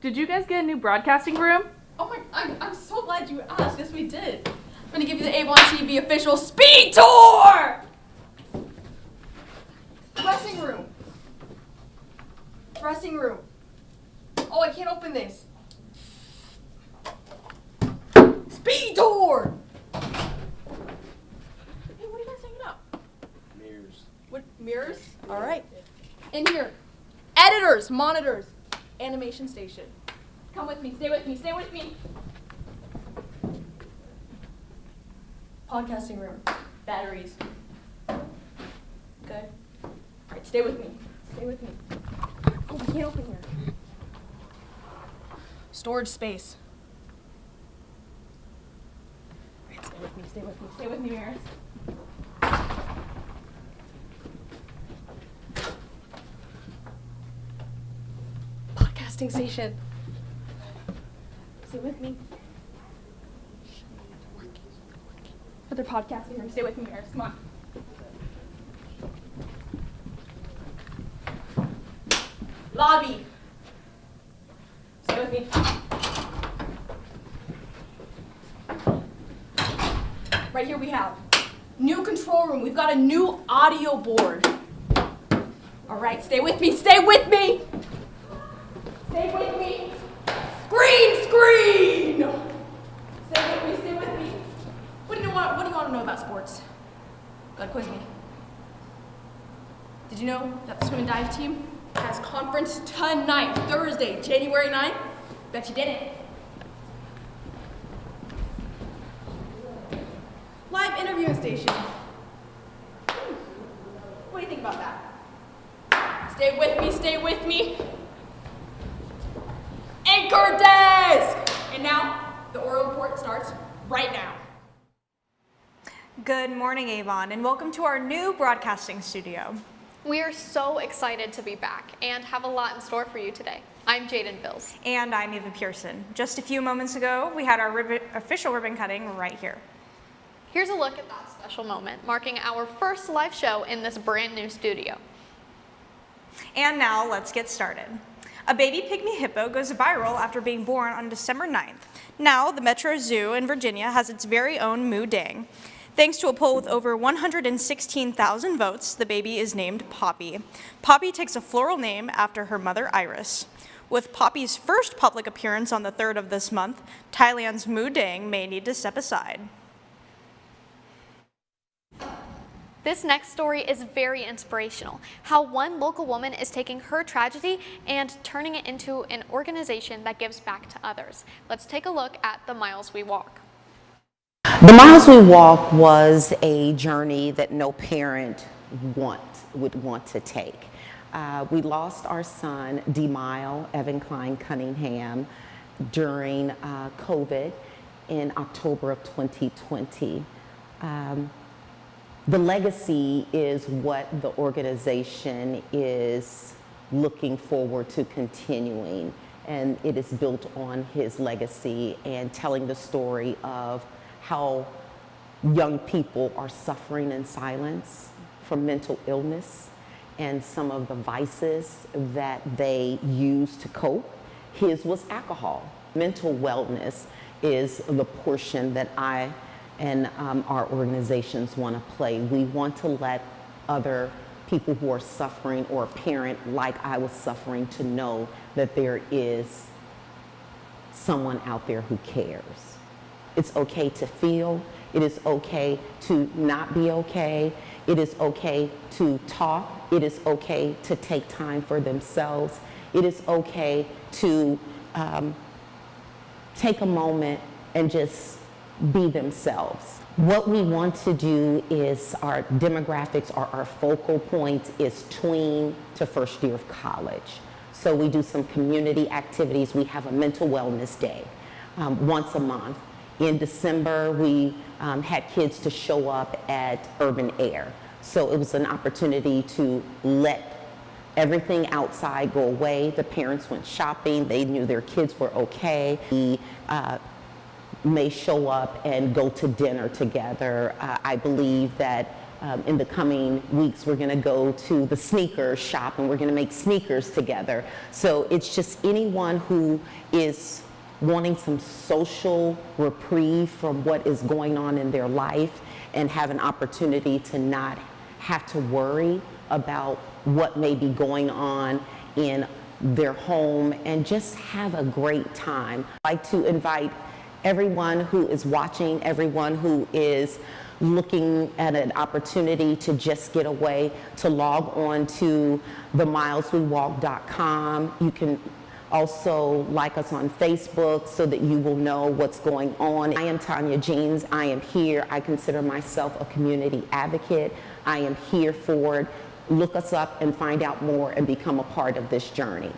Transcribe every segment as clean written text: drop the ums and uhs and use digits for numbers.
Did you guys get a new broadcasting room? Oh my, I'm so glad you asked. Yes, we did. I'm gonna give you the Avon TV official speed tour! Dressing room. Dressing room. Oh, I can't open this. Speed tour! Hey, what are you guys hanging up? Mirrors. What, mirrors? All right. In here. Editors, monitors, animation station. Come with me, stay with me, stay with me. Podcasting room, batteries. Good. All right, stay with me, stay with me. Oh, I can't open here. Storage space. All right, stay with me, stay with me, stay with me, Maris. Podcasting station. Stay with me. Other podcasting room. Stay with me, Maris. Come on. Lobby. Stay with me. Right here we have new control room. We've got a new audio board. All right, stay with me. Stay with me. Stay with me. Green screen! Stay with me, stay with me. What do you want to know about sports? Go ahead, quiz me. Did you know that the swim and dive team has conference tonight, Thursday, January 9th? Bet you didn't. Live interviewing station. What do you think about that? Stay with me, stay with me. Anchor desk! And now, the oral report starts right now. Good morning, Avon, and welcome to our new broadcasting studio. We are so excited to be back and have a lot in store for you today. I'm Jaden Bills. And I'm Eva Pearson. Just a few moments ago, we had our official ribbon cutting right here. Here's a look at that special moment, marking our first live show in this brand new studio. And now, let's get started. A baby pygmy hippo goes viral after being born on December 9th. Now, the Metro Zoo in Virginia has its very own Moo Dang. Thanks to a poll with over 116,000 votes, the baby is named Poppy. Poppy takes a floral name after her mother, Iris. With Poppy's first public appearance on the 3rd of this month, Thailand's Moo Dang may need to step aside. This next story is very inspirational. How one local woman is taking her tragedy and turning it into an organization that gives back to others. Let's take a look at The Miles We Walk. The Miles We Walk was a journey that no parent would want to take. We lost our son, DeMile Evan Klein Cunningham, during COVID in October of 2020. The legacy is what the organization is looking forward to continuing, and it is built on his legacy and telling the story of how young people are suffering in silence from mental illness and some of the vices that they use to cope. His was alcohol. Mental wellness is the portion that I and our organizations want to play. We want to let other people who are suffering or a parent like I was suffering to know that there is someone out there who cares. It's okay to feel. It is okay to not be okay. It is okay to talk. It is okay to take time for themselves. It is okay to take a moment and just be themselves. What we want to do is our demographics or our focal point is tween to first year of college. So we do some community activities. We have a mental wellness day once a month. In December, we had kids to show up at Urban Air. So it was an opportunity to let everything outside go away. The parents went shopping. They knew their kids were okay. We may show up and go to dinner together. I believe that in the coming weeks, we're going to go to the sneaker shop and we're going to make sneakers together. So it's just anyone who is wanting some social reprieve from what is going on in their life and have an opportunity to not have to worry about what may be going on in their home and just have a great time. I'd like to invite everyone who is watching, everyone who is looking at an opportunity to just get away, to log on to themileswewalk.com. You can also like us on Facebook so that you will know what's going on. I am Tanya Jeans. I am here. I consider myself a community advocate. I am here for it. Look us up and find out more and become a part of this journey.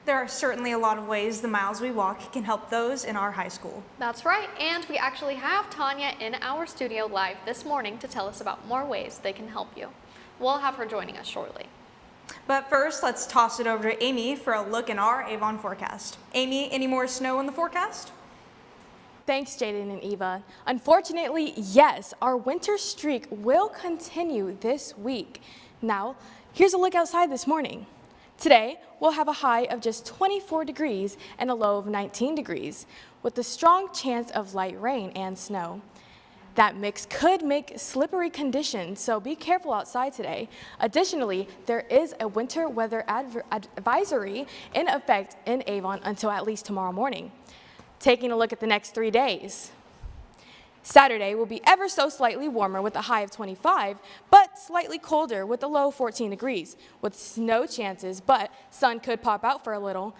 There are certainly a lot of ways the Miles We Walk can help those in our high school. That's right, and we actually have Tanya in our studio live this morning to tell us about more ways they can help you. We'll have her joining us shortly. But first, let's toss it over to Amy for a look in our Avon forecast. Amy, any more snow in the forecast? Thanks, Jaden and Eva. Unfortunately, yes, our winter streak will continue this week. Now, here's a look outside this morning. Today, we'll have a high of just 24 degrees and a low of 19 degrees, with a strong chance of light rain and snow. That mix could make slippery conditions, so be careful outside today. Additionally, there is a winter weather advisory in effect in Avon until at least tomorrow morning. Taking a look at the next 3 days. Saturday will be ever so slightly warmer with a high of 25, but slightly colder with a low of 14 degrees, with snow chances, but sun could pop out for a little.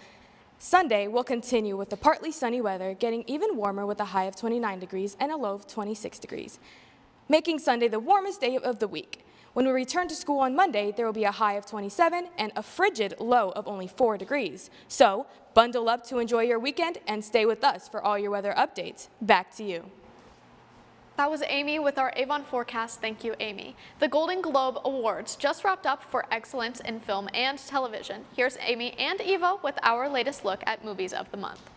Sunday will continue with the partly sunny weather, getting even warmer with a high of 29 degrees and a low of 26 degrees, making Sunday the warmest day of the week. When we return to school on Monday, there will be a high of 27 and a frigid low of only 4 degrees. So bundle up to enjoy your weekend and stay with us for all your weather updates. Back to you. That was Amy with our Avon forecast. Thank you, Amy. The Golden Globe Awards just wrapped up for excellence in film and television. Here's Amy and Eva with our latest look at movies of the month.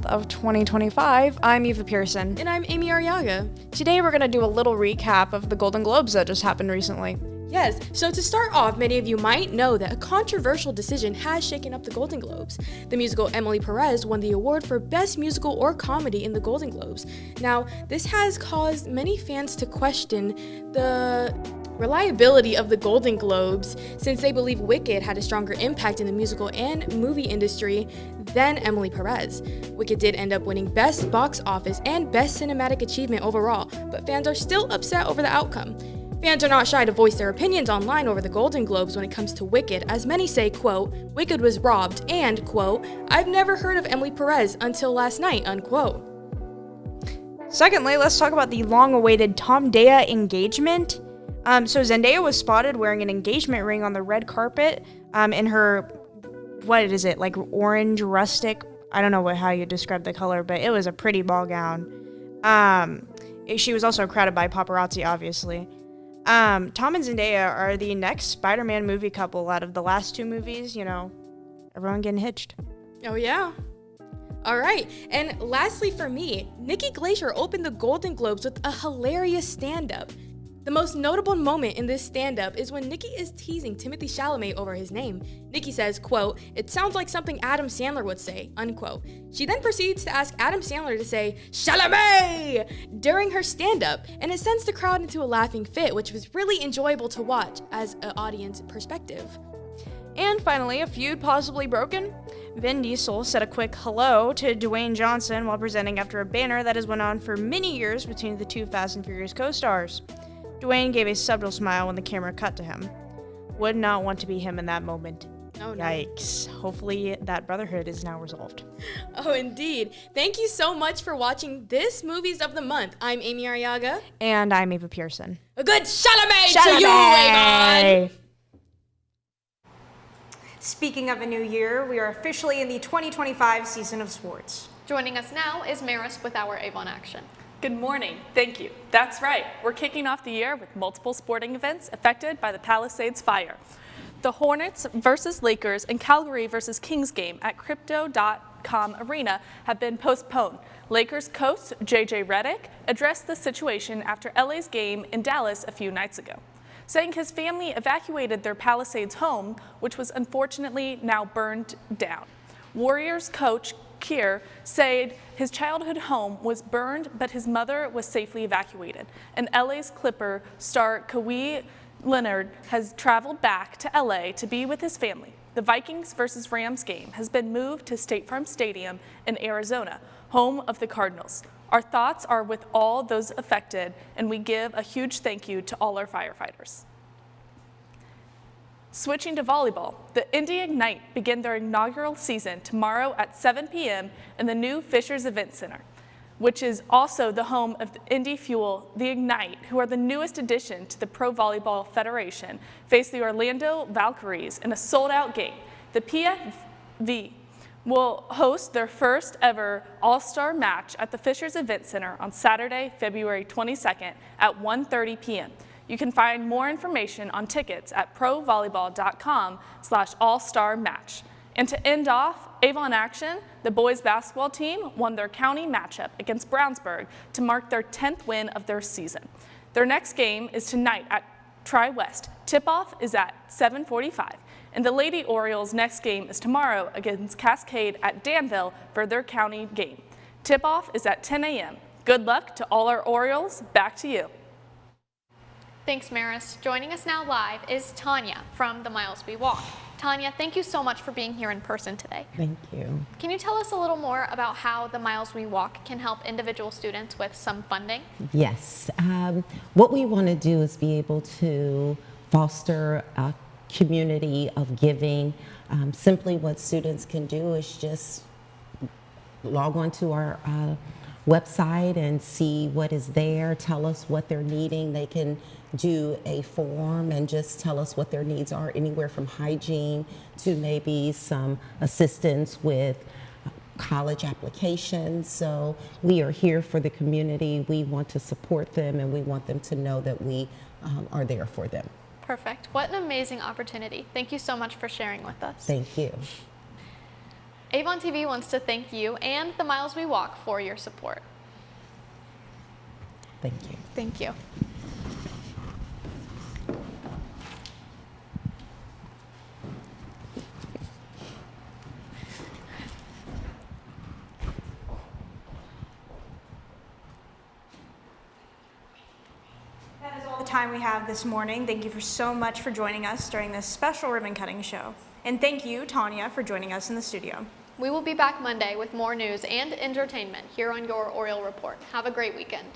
Of 2025, I'm Eva Pearson. And I'm Amy Arriaga. Today we're going to do a little recap of the Golden Globes that just happened recently. Yes, so to start off, many of you might know that a controversial decision has shaken up the Golden Globes. The musical Emily Perez won the award for Best Musical or Comedy in the Golden Globes. Now, this has caused many fans to question the reliability of the Golden Globes, since they believe Wicked had a stronger impact in the musical and movie industry than Emily Perez. Wicked did end up winning Best Box Office and Best Cinematic Achievement overall, but fans are still upset over the outcome. Fans are not shy to voice their opinions online over the Golden Globes when it comes to Wicked, as many say, quote, Wicked was robbed, and, quote, I've never heard of Emily Perez until last night, unquote. Secondly, let's talk about the long-awaited Tom Daya engagement. So Zendaya was spotted wearing an engagement ring on the red carpet in her, what is it, like orange rustic, I don't know how you describe the color, but it was a pretty ball gown. She was also crowded by paparazzi, obviously. Tom and Zendaya are the next Spider-Man movie couple out of the last two movies, you know, everyone getting hitched. Oh yeah. All right, and lastly for me, Nikki Glaser opened the Golden Globes with a hilarious stand-up. The most notable moment in this stand-up is when Nikki is teasing Timothée Chalamet over his name. Nikki says, quote, it sounds like something Adam Sandler would say, unquote. She then proceeds to ask Adam Sandler to say, Chalamet, during her stand-up, and it sends the crowd into a laughing fit, which was really enjoyable to watch as an audience perspective. And finally, a feud possibly broken. Vin Diesel said a quick hello to Dwayne Johnson while presenting after a banner that has went on for many years between the two Fast and Furious co-stars. Dwayne gave a subtle smile when the camera cut to him. Would not want to be him in that moment. Oh, no. Yikes. Hopefully that brotherhood is now resolved. Oh, indeed. Thank you so much for watching this Movies of the Month. I'm Amy Arriaga. And I'm Eva Pearson. A good Chalamet to you, Avon! Speaking of a new year, we are officially in the 2025 season of sports. Joining us now is Maris with our Avon Action. Good morning. Thank you. That's right. We're kicking off the year with multiple sporting events affected by the Palisades fire. The Hornets versus Lakers and Calgary versus Kings game at Crypto.com Arena have been postponed. Lakers coach J.J. Redick addressed the situation after LA's game in Dallas a few nights ago, saying his family evacuated their Palisades home, which was unfortunately now burned down. Warriors coach Kier said his childhood home was burned, but his mother was safely evacuated. And LA's Clipper star Kawhi Leonard has traveled back to LA to be with his family. The Vikings versus Rams game has been moved to State Farm Stadium in Arizona, home of the Cardinals. Our thoughts are with all those affected, and we give a huge thank you to all our firefighters. Switching to volleyball, the Indy Ignite begin their inaugural season tomorrow at 7 p.m. in the new Fishers Event Center, which is also the home of the Indy Fuel. The Ignite, who are the newest addition to the Pro Volleyball Federation, face the Orlando Valkyries in a sold-out game. The PFV will host their first ever All-Star match at the Fishers Event Center on Saturday, February 22nd at 1:30 p.m. You can find more information on tickets at provolleyball.com/all-star-match. And to end off, Avon action, the boys basketball team won their county matchup against Brownsburg to mark their 10th win of their season. Their next game is tonight at Tri-West. Tip-off is at 7:45. And the Lady Orioles' next game is tomorrow against Cascade at Danville for their county game. Tip-off is at 10 a.m. Good luck to all our Orioles. Back to you. Thanks, Maris. Joining us now live is Tanya from the Miles We Walk. Tanya, thank you so much for being here in person today. Thank you. Can you tell us a little more about how the Miles We Walk can help individual students with some funding? Yes. What we want to do is be able to foster a community of giving. Simply what students can do is just log on to our website and see what is there, tell us what they're needing. They can do a form and just tell us what their needs are, anywhere from hygiene to maybe some assistance with college applications. So we are here for the community. We want to support them, and we want them to know that we are there for them. Perfect. What an amazing opportunity. Thank you so much for sharing with us. Thank you. Avon TV wants to thank you and the Miles We Walk for your support. Thank you. Thank you. That is all the time we have this morning. Thank you so much for joining us during this special ribbon cutting show. And thank you, Tanya, for joining us in the studio. We will be back Monday with more news and entertainment here on your Oriole Report. Have a great weekend.